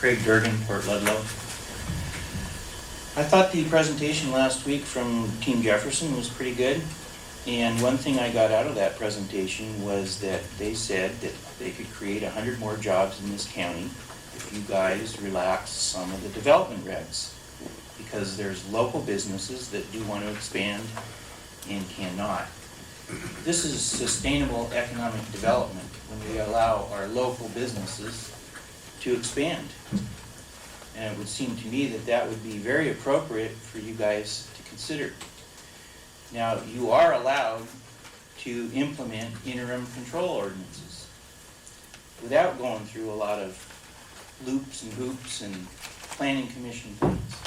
Craig Durgan, Port Ludlow. I thought the presentation last week from Team Jefferson was pretty good. And one thing I got out of that presentation was that they said that they could create 100 more jobs in this county if you guys relax some of the development regs. Because there's local businesses that do want to expand and cannot. This is sustainable economic development when we allow our local businesses to expand. And it would seem to me that that would be very appropriate for you guys to consider. Now, you are allowed to implement interim control ordinances without going through a lot of loops and hoops and planning commission things.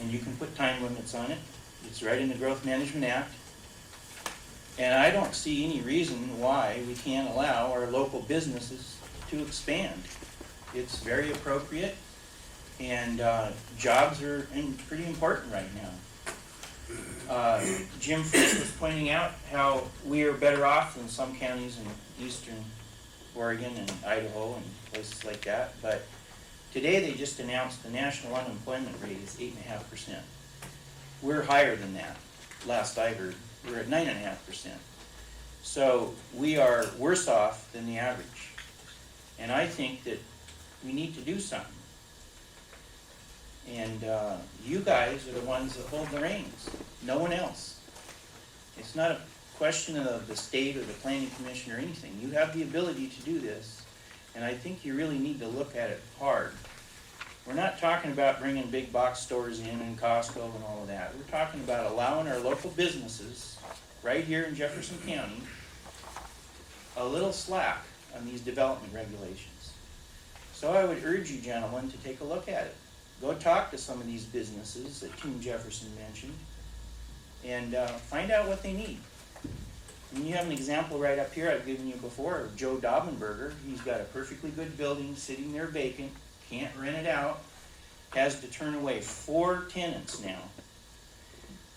And you can put time limits on it. It's right in the Growth Management Act. And I don't see any reason why we can't allow our local businesses to expand. It's very appropriate, and jobs are pretty important right now. Jim Fritz was pointing out how we are better off than some counties in eastern Oregon and Idaho and places like that. But today they just announced the national unemployment rate is 8.5%. We're higher than that. Last I heard, we're at 9.5%. So we are worse off than the average. And I think that we need to do something. And you guys are the ones that hold the reins, no one else. It's not a question of the state or the planning commission or anything. You have the ability to do this, and I think you really need to look at it hard. We're not talking about bringing big box stores in and Costco and all of that. We're talking about allowing our local businesses right here in Jefferson County a little slack on these development regulations. So I would urge you gentlemen to take a look at it. Go talk to some of these businesses that Team Jefferson mentioned and find out what they need. And you have an example right up here I've given you before of Joe Daubenberger. He's got a perfectly good building sitting there vacant, can't rent it out, has to turn away 4 tenants now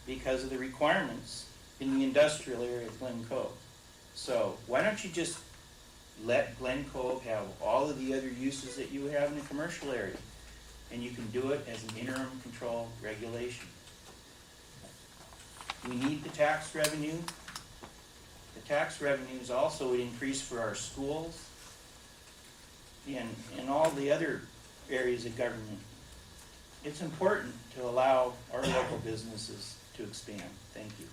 because of the requirements in the industrial area of Glen Cove. So why don't you just let Glen Cove have all of the other uses that you have in the commercial area? And you can do it as an interim control regulation. We need the tax revenue. The tax revenues also would increase for our schools and all the other areas of government. It's important to allow our local businesses to expand. Thank you.